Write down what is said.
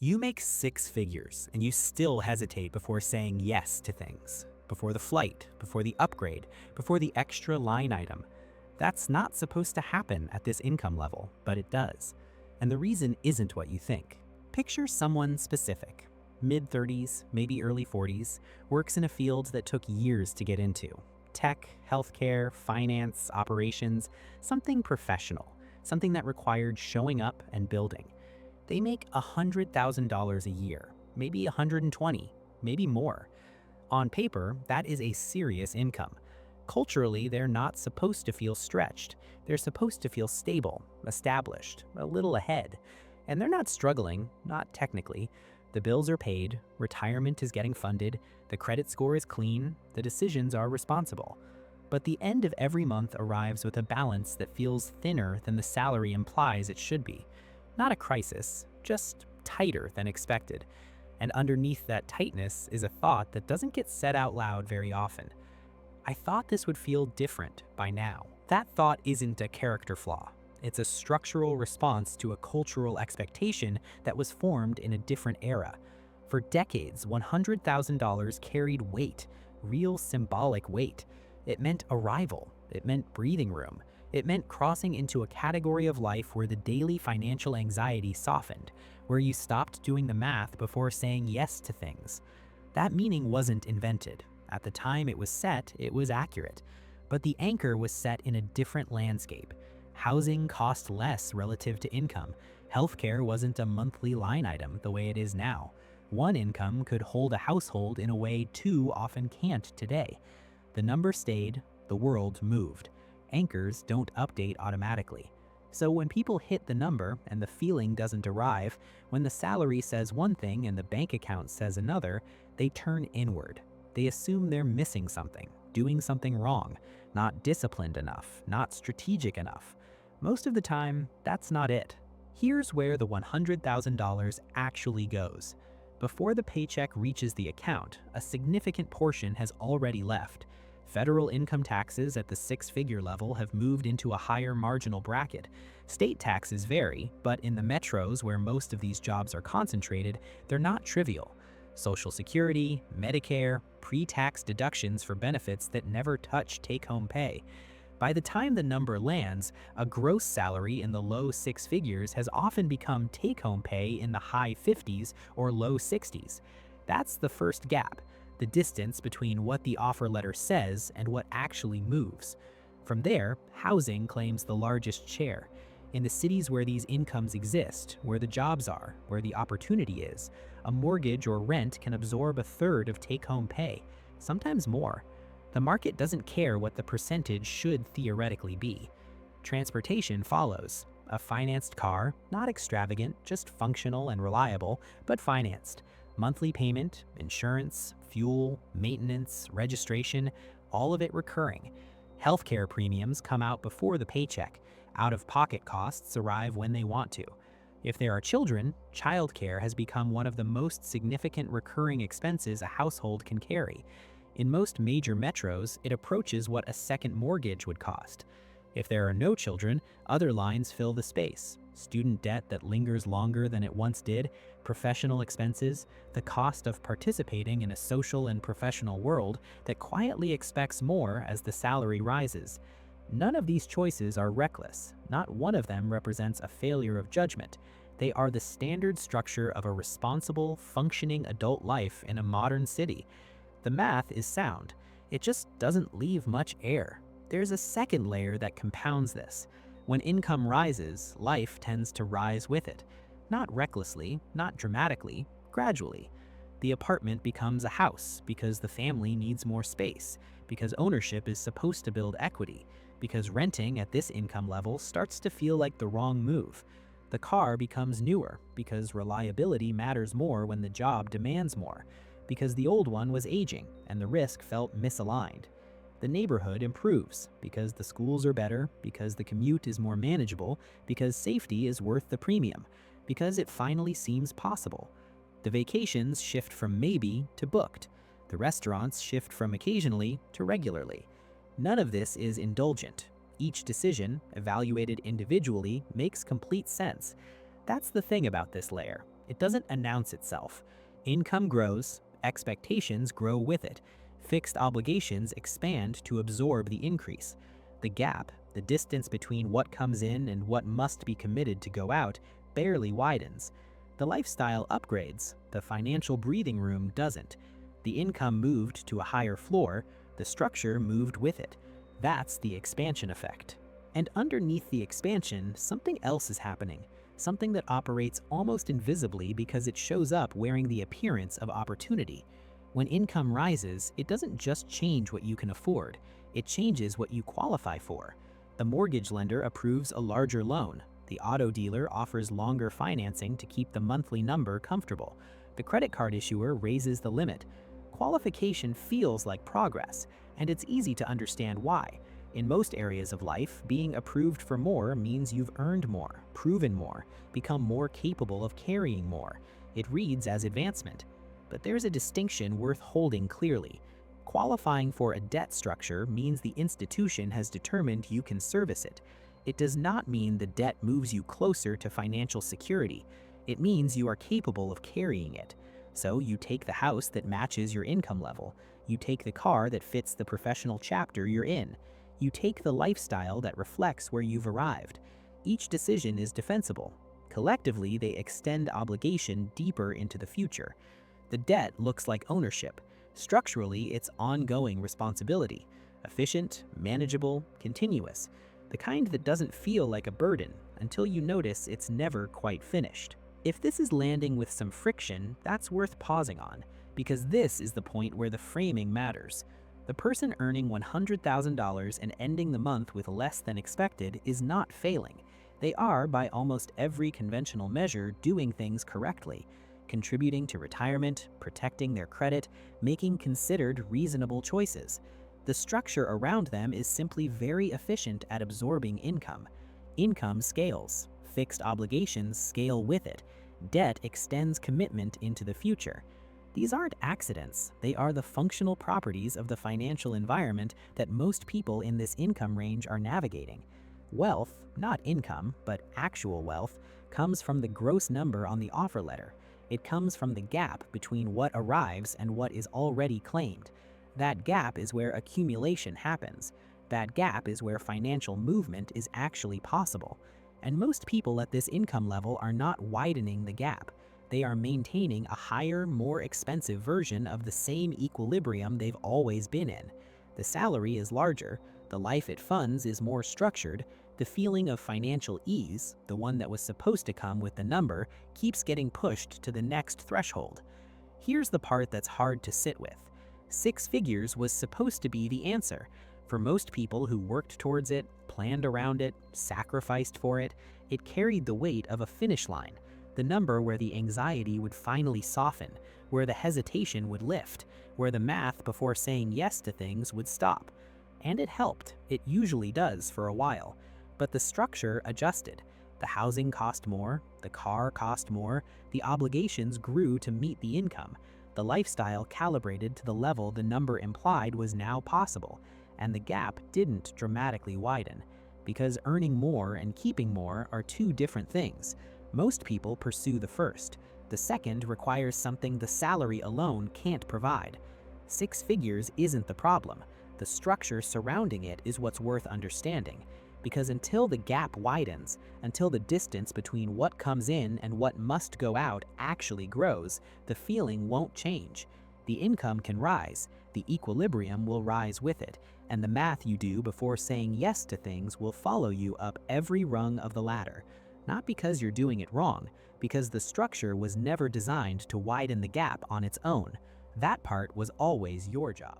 You make six figures and you still hesitate before saying yes to things. Before the flight, before the upgrade, before the extra line item. That's not supposed to happen at this income level, but it does. And the reason isn't what you think. Picture someone specific. Mid-30s, maybe early 40s, works in a field that took years to get into. Tech, healthcare, finance, operations, something professional, something that required showing up and building. They make $100,000 a year, maybe 120, maybe more. On paper, that is a serious income. Culturally, they're not supposed to feel stretched. They're supposed to feel stable, established, a little ahead. And they're not struggling, not technically. The bills are paid, retirement is getting funded, the credit score is clean, the decisions are responsible. But the end of every month arrives with a balance that feels thinner than the salary implies it should be. Not a crisis, just tighter than expected. And underneath that tightness is a thought that doesn't get said out loud very often. I thought this would feel different by now. That thought isn't a character flaw. It's a structural response to a cultural expectation that was formed in a different era. For decades, $100,000 carried weight, real symbolic weight. It meant arrival. It meant breathing room. It meant crossing into a category of life where the daily financial anxiety softened, where you stopped doing the math before saying yes to things. That meaning wasn't invented. At the time it was set, it was accurate. But the anchor was set in a different landscape. Housing cost less relative to income. Healthcare wasn't a monthly line item the way it is now. One income could hold a household in a way two often can't today. The number stayed, the world moved. Anchors don't update automatically. So when people hit the number and the feeling doesn't arrive, when the salary says one thing and the bank account says another, they turn inward. They assume they're missing something, doing something wrong, not disciplined enough, not strategic enough. Most of the time, that's not it. Here's where the $100,000 actually goes. Before the paycheck reaches the account, a significant portion has already left. Federal income taxes at the six-figure level have moved into a higher marginal bracket. State taxes vary, but in the metros where most of these jobs are concentrated, they're not trivial. Social Security, Medicare, pre-tax deductions for benefits that never touch take-home pay. By the time the number lands, a gross salary in the low six figures has often become take-home pay in the high 50s or low 60s. That's the first gap. The distance between what the offer letter says and what actually moves. From there, housing claims the largest share. In the cities where these incomes exist, where the jobs are, where the opportunity is, a mortgage or rent can absorb a third of take-home pay, sometimes more. The market doesn't care what the percentage should theoretically be. Transportation follows. A financed car, not extravagant, just functional and reliable, but financed. Monthly payment, insurance, fuel, maintenance, registration, all of it recurring. Healthcare premiums come out before the paycheck. Out-of-pocket costs arrive when they want to. If there are children, childcare has become one of the most significant recurring expenses a household can carry. In most major metros, it approaches what a second mortgage would cost. If there are no children, other lines fill the space. Student debt that lingers longer than it once did, professional expenses, the cost of participating in a social and professional world that quietly expects more as the salary rises. None of these choices are reckless. Not one of them represents a failure of judgment. They are the standard structure of a responsible, functioning adult life in a modern city. The math is sound. It just doesn't leave much air. There's a second layer that compounds this. When income rises, life tends to rise with it. Not recklessly, not dramatically, gradually. The apartment becomes a house because the family needs more space, because ownership is supposed to build equity, because renting at this income level starts to feel like the wrong move. The car becomes newer because reliability matters more when the job demands more, because the old one was aging and the risk felt misaligned. The neighborhood improves because the schools are better, because the commute is more manageable, because safety is worth the premium, because it finally seems possible. The vacations shift from maybe to booked. The restaurants shift from occasionally to regularly. None of this is indulgent. Each decision, evaluated individually, makes complete sense. That's the thing about this layer. It doesn't announce itself. Income grows, expectations grow with it. Fixed obligations expand to absorb the increase. The gap, the distance between what comes in and what must be committed to go out, barely widens. The lifestyle upgrades, the financial breathing room doesn't. The income moved to a higher floor, the structure moved with it. That's the expansion effect. And underneath the expansion, something else is happening. Something that operates almost invisibly because it shows up wearing the appearance of opportunity. When income rises, it doesn't just change what you can afford, it changes what you qualify for. The mortgage lender approves a larger loan. The auto dealer offers longer financing to keep the monthly number comfortable. The credit card issuer raises the limit. Qualification feels like progress, and it's easy to understand why. In most areas of life, being approved for more means you've earned more, proven more, become more capable of carrying more. It reads as advancement. But there's a distinction worth holding clearly. Qualifying for a debt structure means the institution has determined you can service it. It does not mean the debt moves you closer to financial security. It means you are capable of carrying it. So you take the house that matches your income level. You take the car that fits the professional chapter you're in. You take the lifestyle that reflects where you've arrived. Each decision is defensible. Collectively, they extend obligation deeper into the future. The debt looks like ownership. Structurally, it's ongoing responsibility. Efficient, manageable, continuous. The kind that doesn't feel like a burden until you notice it's never quite finished. If this is landing with some friction, that's worth pausing on, because this is the point where the framing matters. The person earning $100,000 and ending the month with less than expected is not failing. They are, by almost every conventional measure, doing things correctly, contributing to retirement, protecting their credit, making considered reasonable choices. The structure around them is simply very efficient at absorbing income. Income scales. Fixed obligations scale with it. Debt extends commitment into the future. These aren't accidents, they are the functional properties of the financial environment that most people in this income range are navigating. Wealth, not income, but actual wealth, comes from the gross number on the offer letter. It comes from the gap between what arrives and what is already claimed. That gap is where accumulation happens. That gap is where financial movement is actually possible. And most people at this income level are not widening the gap. They are maintaining a higher, more expensive version of the same equilibrium they've always been in. The salary is larger, the life it funds is more structured, the feeling of financial ease, the one that was supposed to come with the number, keeps getting pushed to the next threshold. Here's the part that's hard to sit with. 6 figures was supposed to be the answer. For most people who worked towards it, planned around it, sacrificed for it, it carried the weight of a finish line. The number where the anxiety would finally soften, where the hesitation would lift, where the math before saying yes to things would stop. And it helped. It usually does for a while. But the structure adjusted. The housing cost more, the car cost more, the obligations grew to meet the income. The lifestyle calibrated to the level the number implied was now possible, and the gap didn't dramatically widen. Because earning more and keeping more are two different things. Most people pursue the first. The second requires something the salary alone can't provide. 6 figures isn't the problem. The structure surrounding it is what's worth understanding. Because until the gap widens, until the distance between what comes in and what must go out actually grows, the feeling won't change. The income can rise, the equilibrium will rise with it, and the math you do before saying yes to things will follow you up every rung of the ladder. Not because you're doing it wrong, because the structure was never designed to widen the gap on its own. That part was always your job.